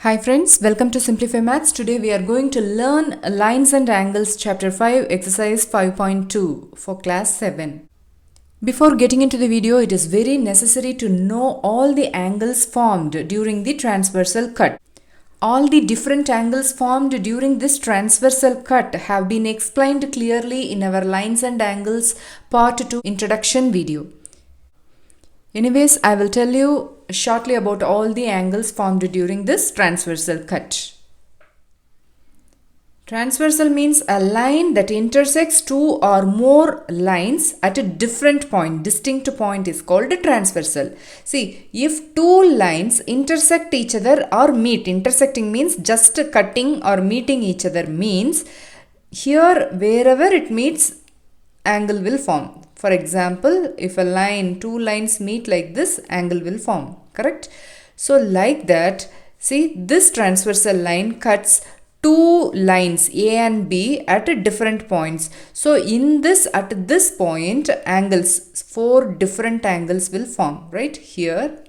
Hi friends, welcome to Simplify Maths. Today we are going to learn Lines and Angles Chapter 5 Exercise 5.2 for Class 7. Before getting into the video, it is very necessary to know all the angles formed during the transversal cut. All the different angles formed during this transversal cut have been explained clearly in our Lines and Angles Part 2 introduction video. Anyways, I will tell you shortly about all the angles formed during this transversal cut. Transversal means a line that intersects two or more lines at a different point, distinct point is called a transversal. See, if two lines intersect each other or meet, intersecting means just cutting or meeting each other means here wherever it meets, angle will form. For example, if two lines meet like this, angle will form, correct? So like that, see, this transversal line cuts two lines A and B at different points. So in this, at this point, angles, four different angles will form, right? Here,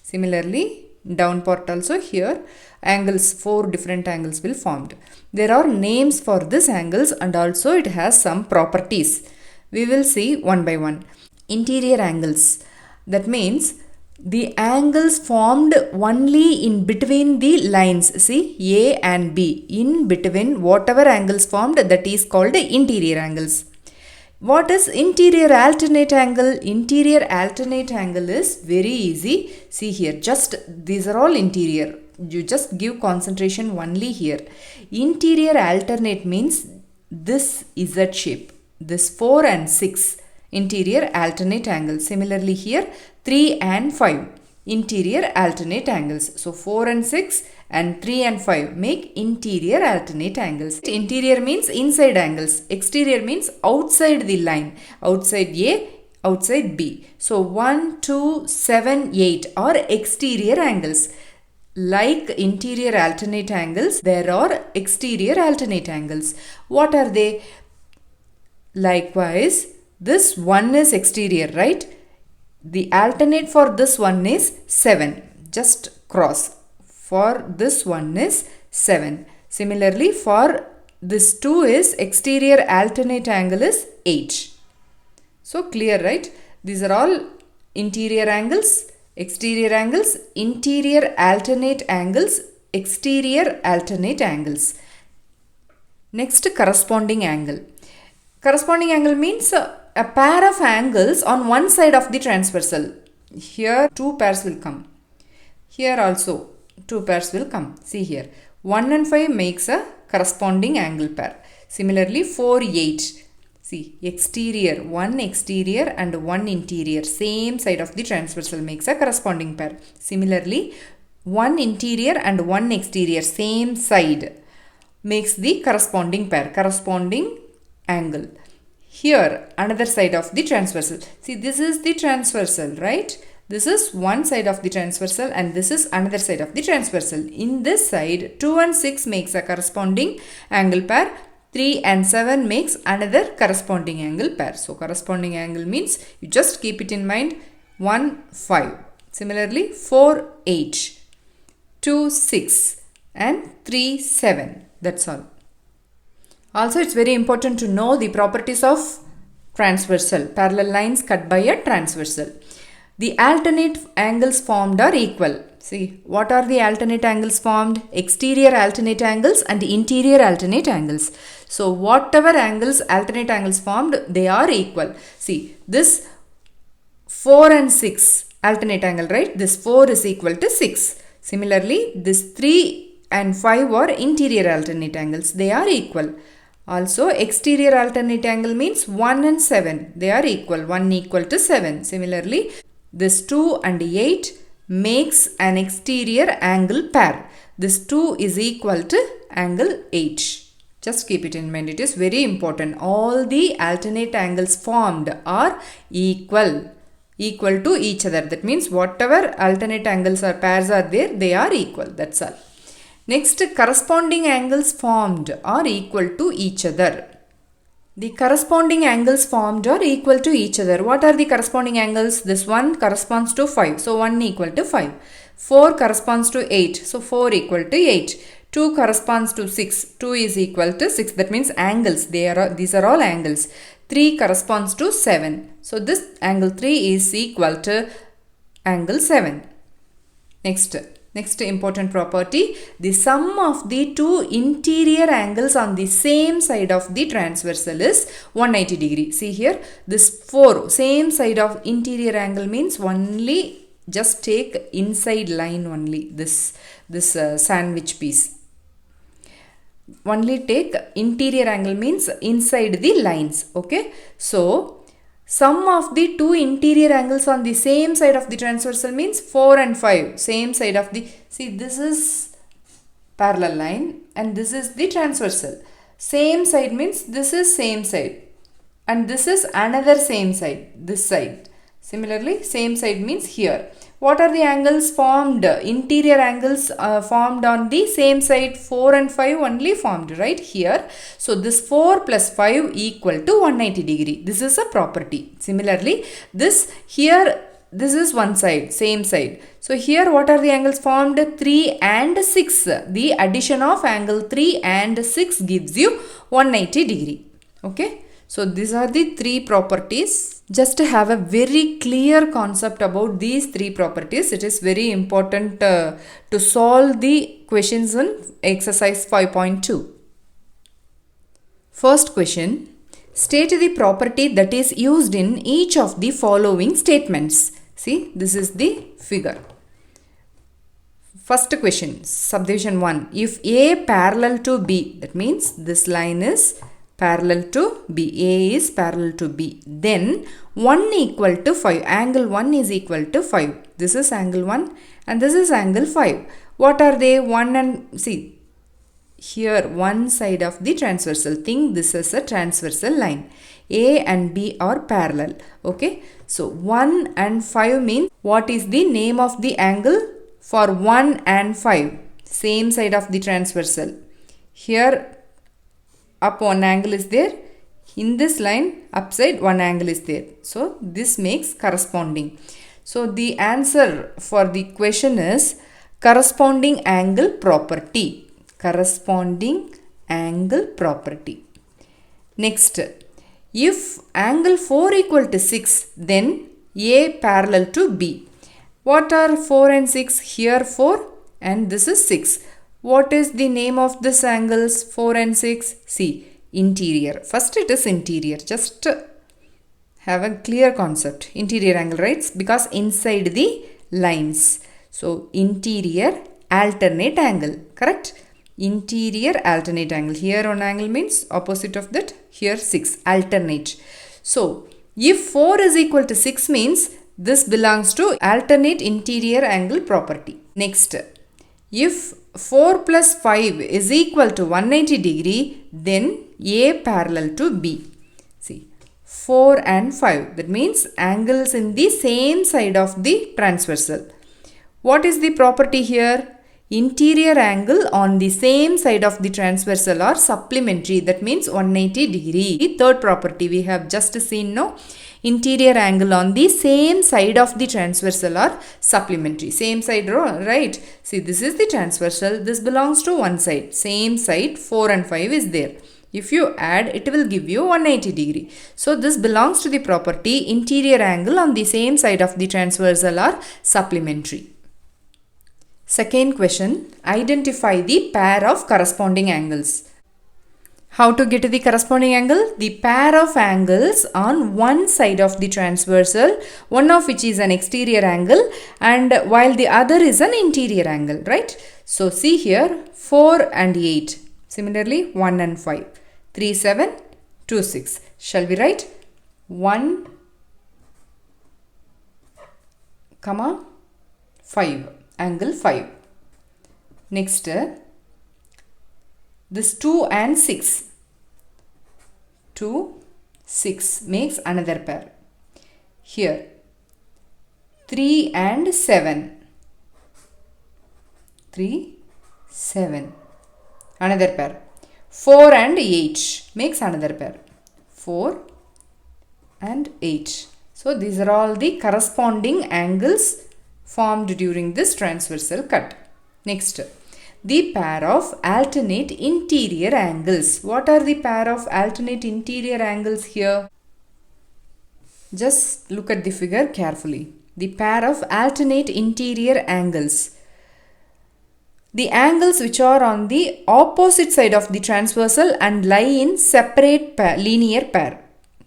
similarly, down part also here, angles, four different angles will formed. There are names for these angles and also it has some properties. We will see one by one. Interior angles. That means the angles formed only in between the lines. See, A and B. In between whatever angles formed, that is called interior angles. What is interior alternate angle? Interior alternate angle is very easy. See here, just these are all interior. You just give concentration only here. Interior alternate means this Z shape. This 4 and 6 interior alternate angles. Similarly here 3 and 5 interior alternate angles. So 4 and 6 and 3 and 5 make interior alternate angles. Interior means inside angles. Exterior means outside the line. Outside A, outside B. So 1, 2, 7, 8 are exterior angles. Like interior alternate angles, there are exterior alternate angles. What are they? Likewise, this one is exterior, right? The alternate for this one is 7. Just cross. For this one is 7. Similarly, for this 2 is exterior alternate angle is 8. So clear, right? These are all interior angles, exterior angles, interior alternate angles, exterior alternate angles. Next, corresponding angle. Corresponding angle means a pair of angles on one side of the transversal. Here two pairs will come. Here also two pairs will come. See here. 1 and 5 makes a corresponding angle pair. Similarly 4, 8. See, exterior, one exterior and one interior. Same side of the transversal makes a corresponding pair. Similarly, one interior and one exterior, same side, makes the corresponding pair, corresponding angle. Here another side of the transversal. See, this is the transversal, right? This is one side of the transversal and this is another side of the transversal. In this side 2 and 6 makes a corresponding angle pair. 3 and 7 makes another corresponding angle pair. So corresponding angle means you just keep it in mind. 1, 5. Similarly 4, 8. 2, 6 and 3, 7. That's all. Also, it's very important to know the properties of transversal, parallel lines cut by a transversal. The alternate angles formed are equal. See, what are the alternate angles formed? Exterior alternate angles and interior alternate angles. So, whatever angles, alternate angles formed, they are equal. See, this 4 and 6 alternate angle, right? This 4 is equal to 6. Similarly, this 3 and 5 are interior alternate angles. They are equal. Also, exterior alternate angle means 1 and 7. They are equal. 1 equal to 7. Similarly, this 2 and 8 makes an exterior angle pair. This 2 is equal to angle 8. Just keep it in mind. It is very important. All the alternate angles formed are equal to each other. That means whatever alternate angles or pairs are there, they are equal. That's all. Next, corresponding angles formed are equal to each other. The corresponding angles formed are equal to each other. What are the corresponding angles? This one corresponds to 5. So 1 equal to 5. 4 corresponds to 8. So 4 equal to 8. 2 corresponds to 6. 2 is equal to 6. That means angles. These are all angles. 3 corresponds to 7. So this angle 3 is equal to angle 7. Next important property, the sum of the two interior angles on the same side of the transversal is 180 degree. See here, this 4 same side of interior angle means only just take inside line only, this sandwich piece. Only take interior angle means inside the lines. Okay, so sum of the two interior angles on the same side of the transversal means 4 and 5. Same side of the, see this is parallel line and this is the transversal. Same side means this is same side and this is another same side, this side. Similarly, same side means here. What are the angles formed? Interior angles formed on the same side, 4 and 5 only formed right here. So this 4 plus 5 equal to 180 degree. This is a property. Similarly, this here, this is one side, same side. So here what are the angles formed? 3 and 6. The addition of angle 3 and 6 gives you 180 degree. Okay. So these are the three properties. Just to have a very clear concept about these three properties, it is very important to solve the questions in exercise 5.2. First question, state the property that is used in each of the following statements. See, this is the figure. First question, subdivision 1. If A parallel to B, that means this line is parallel to B, A is parallel to B, then 1 equal to 5, angle 1 is equal to 5. This is angle 1 and this is angle 5. What are they? 1 and, see, here one side of the transversal, think this is a transversal line. A and B are parallel. Okay, so 1 and 5 means, what is the name of the angle for 1 and 5? Same side of the transversal. Here up one angle is there, in this line upside one angle is there, so this makes corresponding. So the answer for the question is corresponding angle property. Corresponding angle property. Next, if angle 4 equal to 6, then A parallel to B. What are 4 and 6? Here 4 and this is 6. What is the name of this angles 4 and 6? See, interior. First it is interior. Just have a clear concept. Interior angle, right? Because inside the lines. So, interior alternate angle. Correct? Interior alternate angle. Here one angle means opposite of that. Here 6. Alternate. So, if 4 is equal to 6 means this belongs to alternate interior angle property. Next, if 4 plus 5 is equal to 180 degree, then A parallel to B. See, 4 and 5. That means angles in the same side of the transversal. What is the property here? Interior angle on the same side of the transversal are supplementary. That means 180 degree. The third property we have just seen now. Interior angle on the same side of the transversal are supplementary. Same side, right? See, this is the transversal. This belongs to one side. Same side, 4 and 5 is there. If you add, it will give you 180 degree. So, this belongs to the property interior angle on the same side of the transversal are supplementary. Second question, identify the pair of corresponding angles. How to get the corresponding angle? The pair of angles on one side of the transversal, one of which is an exterior angle and while the other is an interior angle, right? So, see here 4 and 8. Similarly, 1 and 5. 3, 7, 2, 6. Shall we write? 1, 5. Angle 5. Next, this 2 and 6. 2, 6 makes another pair. Here, 3 and 7. 3, 7. Another pair. 4 and 8 makes another pair. 4 and 8. So, these are all the corresponding angles formed during this transversal cut. Next, the pair of alternate interior angles. What are the pair of alternate interior angles here? Just look at the figure carefully. The pair of alternate interior angles. The angles which are on the opposite side of the transversal and lie in separate linear pair.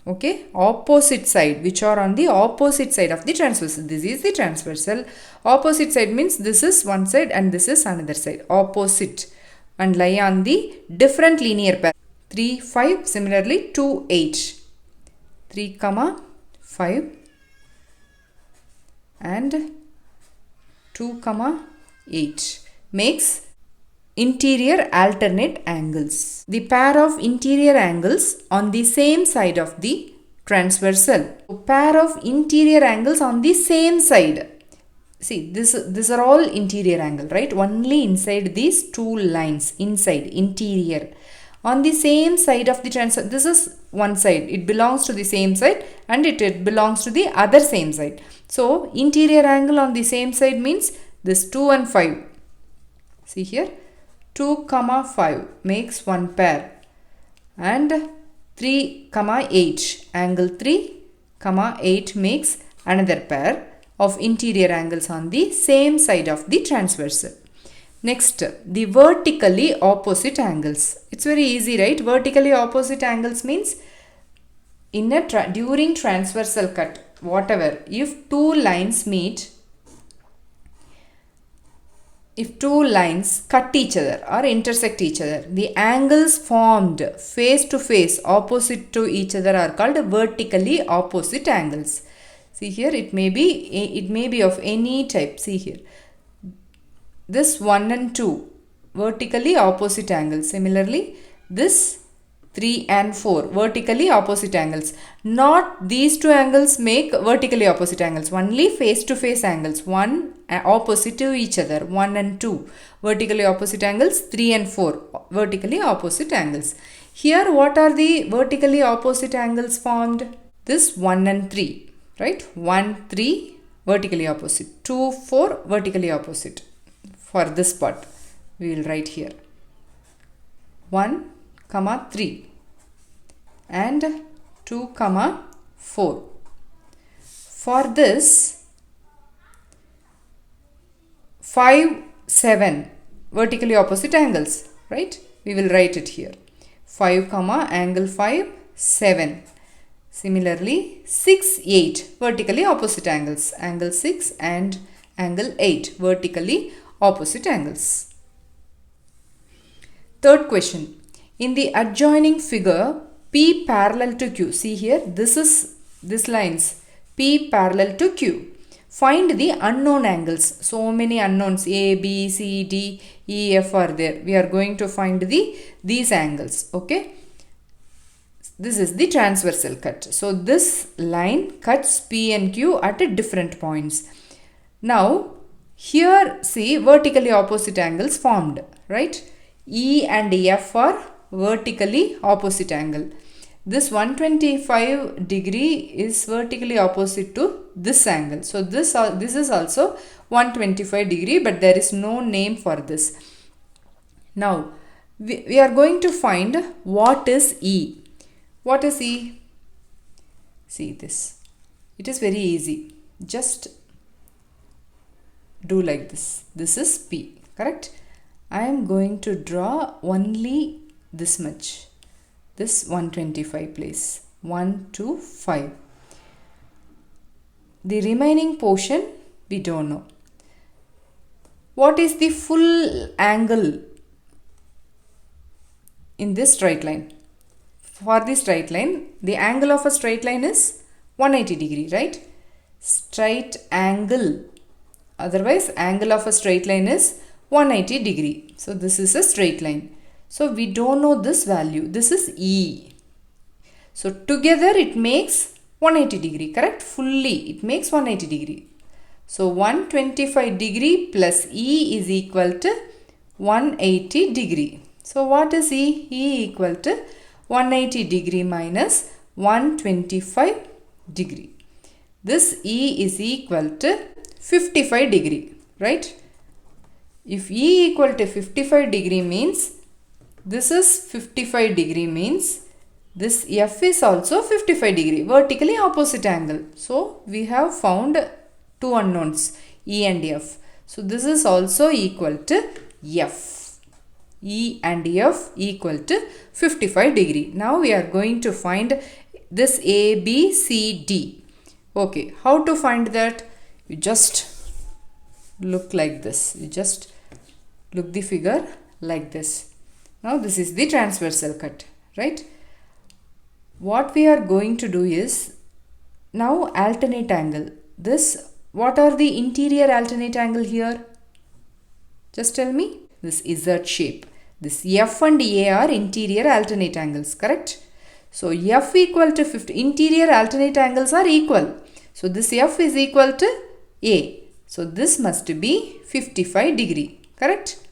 Okay, opposite side, which are on the opposite side of the transversal. This is the transversal. Opposite side means this is one side and this is another side. Opposite and lie on the different linear pair. 3, 5, similarly 2, 8. 3, 5 and 2, 8 makes interior alternate angles. The pair of interior angles on the same side of the transversal. Pair of interior angles on the same side. See, these are all interior angle, right? Only inside these two lines, inside, interior. On the same side of the transversal, this is one side. It belongs to the same side and it belongs to the other same side. So, interior angle on the same side means this 2 and 5. See here, 2, 5 makes one pair and 3, 8. Angle 3, 8 makes another pair of interior angles on the same side of the transversal. Next, the vertically opposite angles. It's very easy, right? Vertically opposite angles means in a during transversal cut, whatever, if two lines meet, if two lines cut each other or intersect each other, the angles formed face to face opposite to each other are called vertically opposite angles. See here, it may be of any type. See here, this 1 and 2 vertically opposite angles. Similarly, this 3 and 4 vertically opposite angles. Not these two angles make vertically opposite angles. Only face to face angles. One opposite to each other. 1 and 2 vertically opposite angles. 3 and 4 vertically opposite angles. Here what are the vertically opposite angles formed? This 1 and 3. Right? 1, 3 vertically opposite. 2, 4 vertically opposite. For this part we will write here 1, 3 and 2, 4. For this 5, 7 vertically opposite angles, right? We will write it here 5, angle 5, 7. Similarly 6, 8 vertically opposite angles, angle 6 and angle 8 vertically opposite angles. Third question. In the adjoining figure, P parallel to Q. See here, this lines P parallel to Q. Find the unknown angles. So many unknowns, A, B, C, D, E, F are there. We are going to find these angles. Okay. This is the transversal cut. So this line cuts P and Q at different points. Now, here see vertically opposite angles formed, right? E and F are vertically opposite angle. This 125 degree is vertically opposite to this angle. So this is also 125 degree, but there is no name for this. Now we are going to find what is E. What is E? See this. It is very easy. Just do like this. This is P, correct? I am going to draw only this much. This 125 place. 1, 2, 5. The remaining portion we don't know. What is the full angle in this straight line? For the straight line, the angle of a straight line is 180 degree, right? Straight angle. Otherwise, angle of a straight line is 180 degree. So, this is a straight line. So, we don't know this value. This is E. So, together it makes 180 degree, correct? Fully, it makes 180 degree. So, 125 degree plus E is equal to 180 degree. So, what is E? E equal to 180 degree minus 125 degree. this E is equal to 55 degree, right? If E equal to 55 degree means this is 55 degree means this F is also 55 degree, vertically opposite angle. So we have found two unknowns, E and F. So this is also equal to F. E and F equal to 55 degree. Now we are going to find this A, B, C, D. Okay, how to find that? You just look like this. You just look the figure like this. Now this is the transversal cut, right? What we are going to do is now alternate angle. This, what are the interior alternate angle here? Just tell me. This Z shape. This F and A are interior alternate angles, correct? So F equal to 50, interior alternate angles are equal. So this F is equal to A. So this must be 55 degree, correct?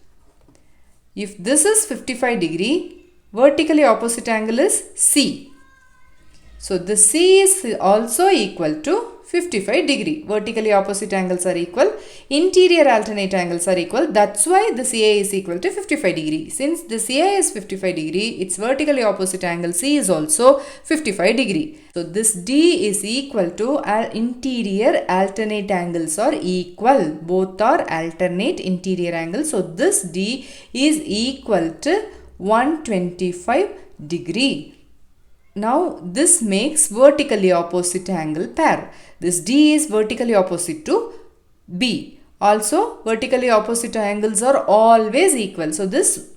If this is 55 degree, vertically opposite angle is C. So the C is also equal to 55 degree. Vertically opposite angles are equal. Interior alternate angles are equal. That's why this A is equal to 55 degree. Since this A is 55 degree, its vertically opposite angle C is also 55 degree. So this D is equal to interior alternate angles are equal. Both are alternate interior angles. So this D is equal to 125 degree. Now this makes vertically opposite angle pair. This D is vertically opposite to B. Also vertically opposite angles are always equal. So this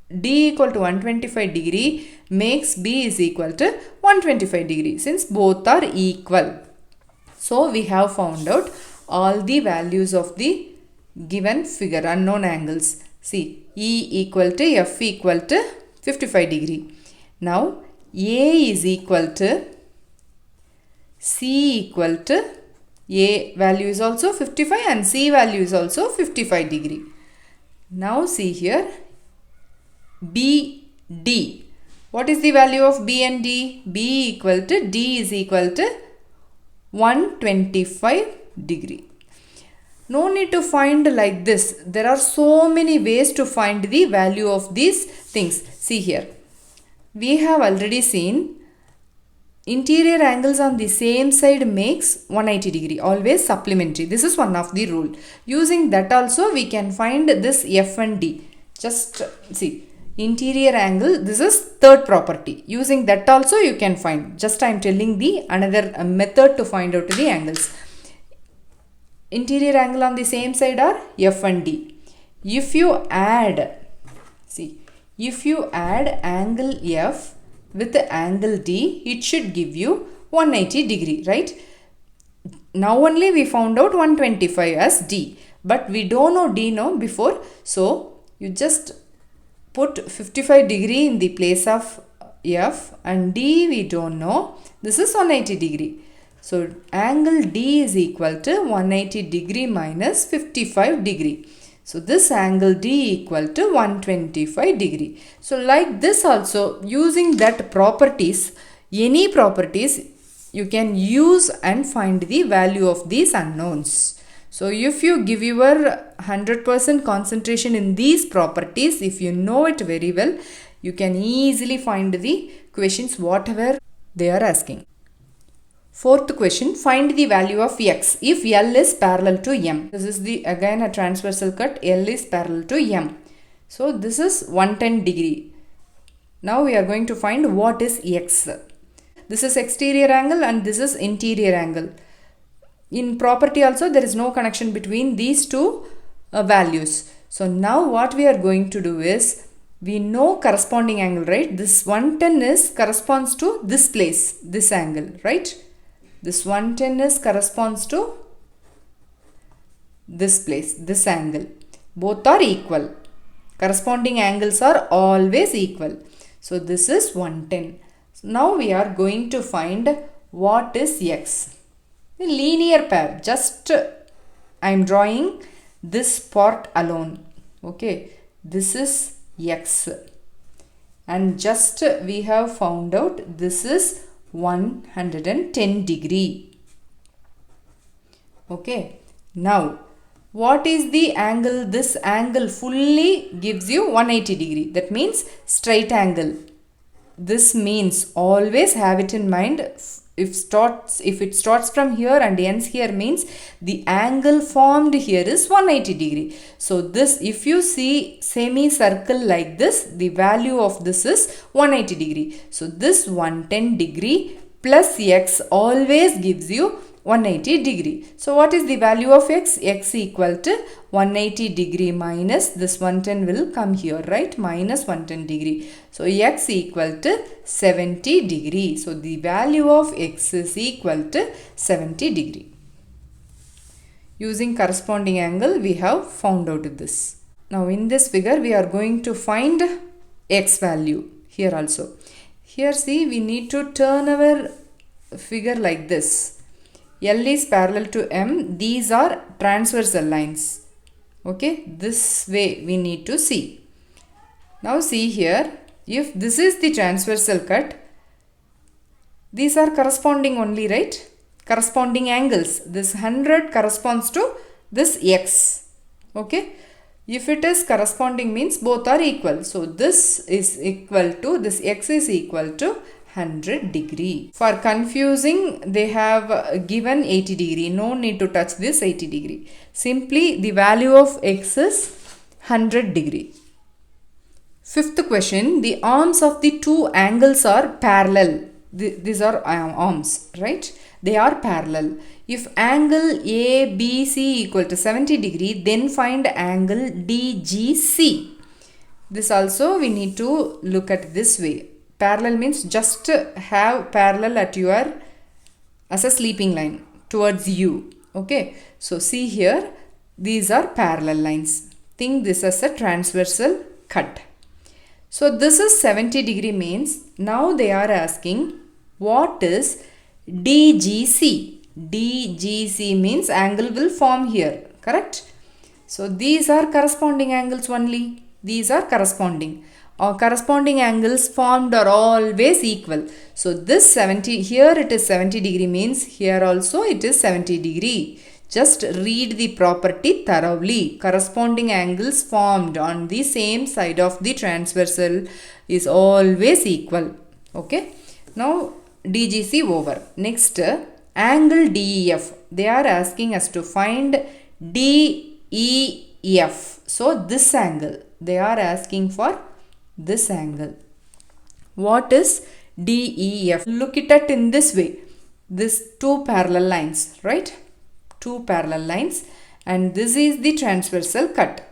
D equal to 125 degree makes B is equal to 125 degree since both are equal. So we have found out all the values of the given figure, unknown angles. See, E equal to F equal to 55 degree. Now A is equal to C equal to A value is also 55 and C value is also 55 degree. Now see here B, D. What is the value of B and D? B equal to D is equal to 125 degree. No need to find like this. There are so many ways to find the value of these things. See here. We have already seen interior angles on the same side makes 180 degree, always supplementary. This is one of the rule. Using that also we can find this F and D. Just see, interior angle, this is third property. Using that also you can find. Just I am telling the another method to find out the angles. Interior angle on the same side are F and D. If you add, see, if you add angle F with the angle D, it should give you 180 degree, right? Now only we found out 125 as D, but we don't know D now before. So you just put 55 degree in the place of F and D we don't know. This is 180 degree. So angle D is equal to 180 degree minus 55 degree. So this angle D equal to 125 degree. So like this also, using that properties, any properties you can use and find the value of these unknowns. So if you give your 100% concentration in these properties, if you know it very well, you can easily find the questions whatever they are asking. Fourth question, find the value of X if L is parallel to M. This is the again a transversal cut, L is parallel to M. So this is 110 degree. Now we are going to find what is X. This is exterior angle and this is interior angle. In property also there is no connection between these two values. So now what we are going to do is, we know corresponding angle, right? This 110 is corresponds to this place, this angle, right? This 110 is corresponds to this place, this angle. Both are equal. Corresponding angles are always equal. So this is 110. So now we are going to find what is X. A linear pair. Just I am drawing this part alone. Okay. This is X. And just we have found out this is 110 degree. Okay. Now, what is the angle? This angle fully gives you 180 degree. That means straight angle. This means always have it in mind. If it starts from here and ends here means the angle formed here is 180 degree. So this, if you see semicircle like this, the value of this is 180 degree. So this 110 degree plus x always gives you 180 degree. So what is the value of x? X equal to 180 degree minus this 110 will come here, right? Minus 110 degree. So x equal to 70 degree. So the value of x is equal to 70 degree. Using corresponding angle, we have found out this. Now in this figure, we are going to find x value here also. Here see, we need to turn our figure like this. L is parallel to M. These are transversal lines. Okay, this way we need to see. Now see here, if this is the transversal cut, these are corresponding only, right? Corresponding angles. This 100 corresponds to this x. Okay. If it is corresponding means both are equal. So this is equal to, this x is equal to 100 degree. For confusing, they have given 80 degree. No need to touch this 80 degree. Simply the value of x is 100 degree. Fifth question, the arms of the two angles are parallel. These are arms, right? They are parallel. If angle ABC equal to 70 degree, then find angle DGC. This also we need to look at this way. Parallel means just have parallel at your, as a sleeping line towards you. Okay. So see here, these are parallel lines. Think this as a transversal cut. So this is 70 degree means now they are asking what is DGC. DGC means angle will form here. Correct. So these are corresponding angles only. These are corresponding. Corresponding angles formed are always equal. So this 70, here it is 70 degree means here also it is 70 degree. Just read the property thoroughly. Corresponding angles formed on the same side of the transversal is always equal. Okay. Now DGC over. Next, angle DEF. They are asking us to find DEF. So this angle. They are asking for this angle. What is DEF? Look it at in this way. This two parallel lines, right? Two parallel lines, and this is the transversal cut.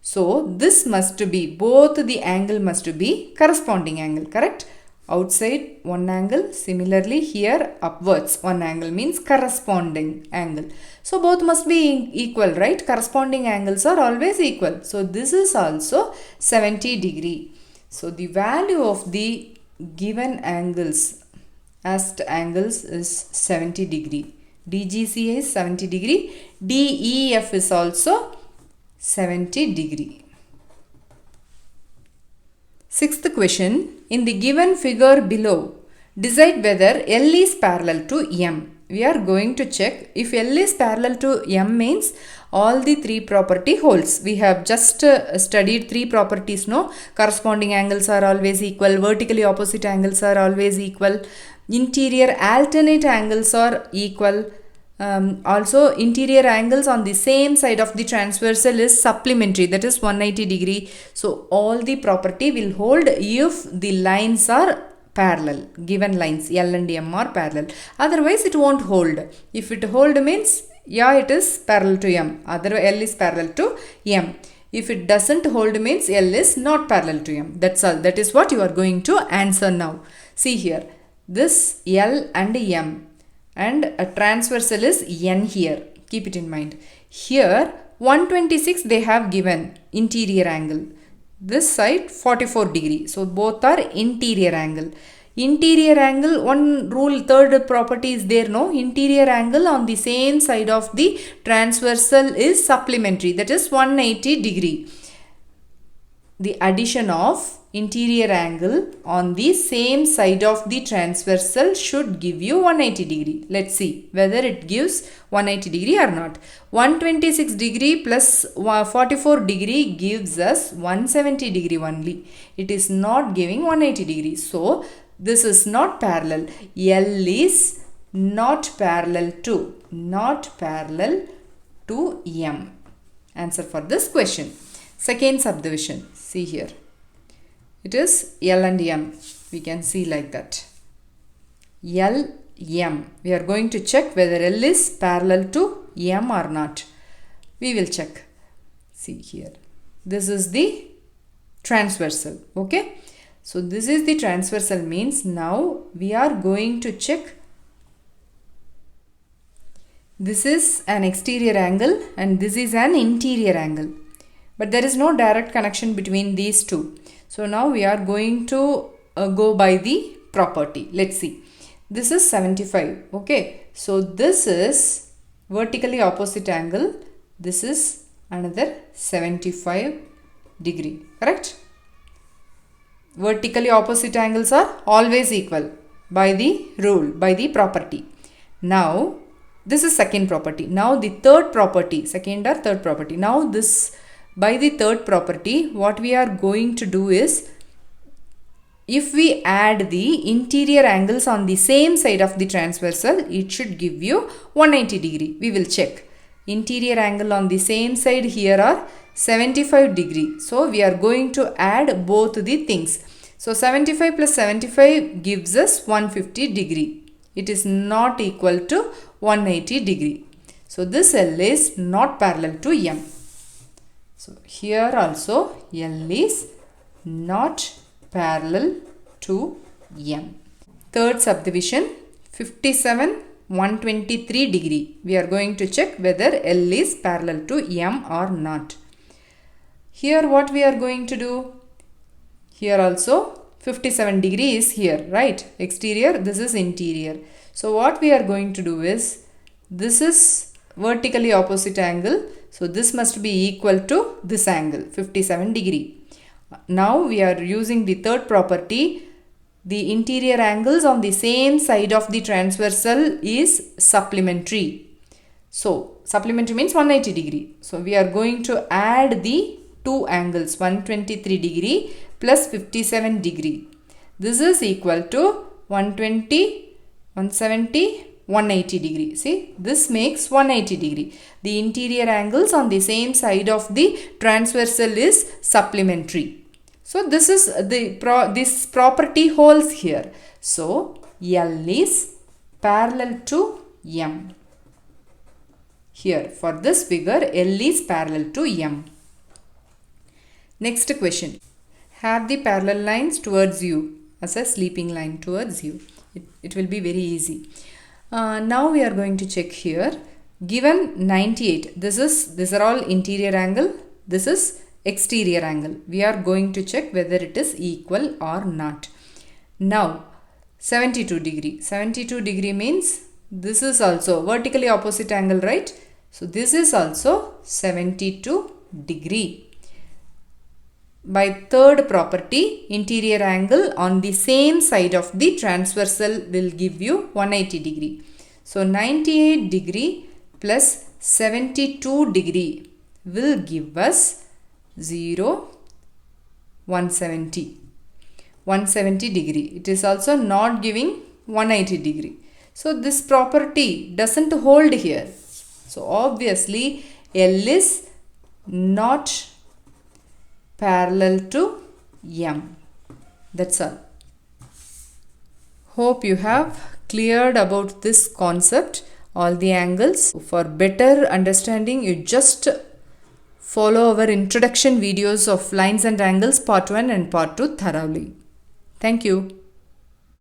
So this must be, both the angle must be corresponding angle, correct? Outside one angle, similarly here upwards one angle means corresponding angle. So both must be equal, right? Corresponding angles are always equal. So this is also 70 degree. So the value of the given angles, asked angles is 70 degree. DGC is 70 degree. DEF is also 70 degree. Sixth question. In the given figure below, decide whether L is parallel to M. We are going to check if L is parallel to M means all the three property holds. We have just studied three properties, no? Corresponding angles are always equal. Vertically opposite angles are always equal. Interior alternate angles are equal. Also interior angles on the same side of the transversal is supplementary, that is 180 degree. So all the property will hold if the lines are parallel. Given lines L and M are parallel. Otherwise it won't hold. If it hold means yeah, it is parallel to M. Otherwise L is parallel to M. If it doesn't hold means L is not parallel to M. That's all. That is what you are going to answer now. See here. This L and M. And a transversal is N here. Keep it in mind. Here 126 they have given interior angle. This side 44 degree. So both are interior angle. Interior angle, one rule, third property is there, no? Interior angle on the same side of the transversal is supplementary. That is 180 degree. the addition of interior angle on the same side of the transversal should give you 180 degree. Let's see whether it gives 180 degree or not. 126 degree plus 44 degree gives us 170 degree only. It is not giving 180 degree. So this is not parallel. L is not parallel to M. Answer for this question. Second subdivision. See here. It is L and M. We can see like that. L, M. We are going to check whether L is parallel to M or not. We will check. See here. This is the transversal. Okay. So this is the transversal means now we are going to check. This is an exterior angle and this is an interior angle. But there is no direct connection between these two. So now we are going to go by the property. Let's see. This is 75. Okay. So this is vertically opposite angle. This is another 75 degree. Correct? Vertically opposite angles are always equal by the rule, by the property. Now this is second property. Now the third property, second or third property. Now this, by the third property, what we are going to do is, if we add the interior angles on the same side of the transversal, it should give you 180 degree. We will check. Interior angle on the same side here are 75 degree. So we are going to add both the things. So 75 plus 75 gives us 150 degree. It is not equal to 180 degree. So this L is not parallel to M. So here also L is not parallel to M. Third subdivision, 57, 123 degree. We are going to check whether L is parallel to M or not. Here what we are going to do? Here also 57 degree is here, right? Exterior, this is interior. So what we are going to do is, this is vertically opposite angle. So this must be equal to this angle, 57 degree. Now we are using the third property. The interior angles on the same side of the transversal is supplementary. So supplementary means 180 degree. So we are going to add the two angles, 123 degree plus 57 degree. This is equal to 120, 170, 180 degree. See, this makes 180 degree. The interior angles on the same side of the transversal is supplementary. So this is this property holds here. So L is parallel to M. Here for this figure, L is parallel to M. Next question. Have the parallel lines towards you as a sleeping line towards you. It will be very easy. Now we are going to check here. Given 98, these are all interior angle. This is exterior angle. We are going to check whether it is equal or not. Now 72 degree. 72 degree means this is also vertically opposite angle, right? So this is also 72 degree. By third property, interior angle on the same side of the transversal will give you 180 degree. So 98 degree plus 72 degree will give us 170 degree. It is also not giving 180 degree. So this property doesn't hold here. So obviously L is not parallel to M. That's all. Hope you have cleared about this concept, all the angles. For better understanding, you just follow our introduction videos of lines and angles part 1 and part 2 thoroughly. Thank you.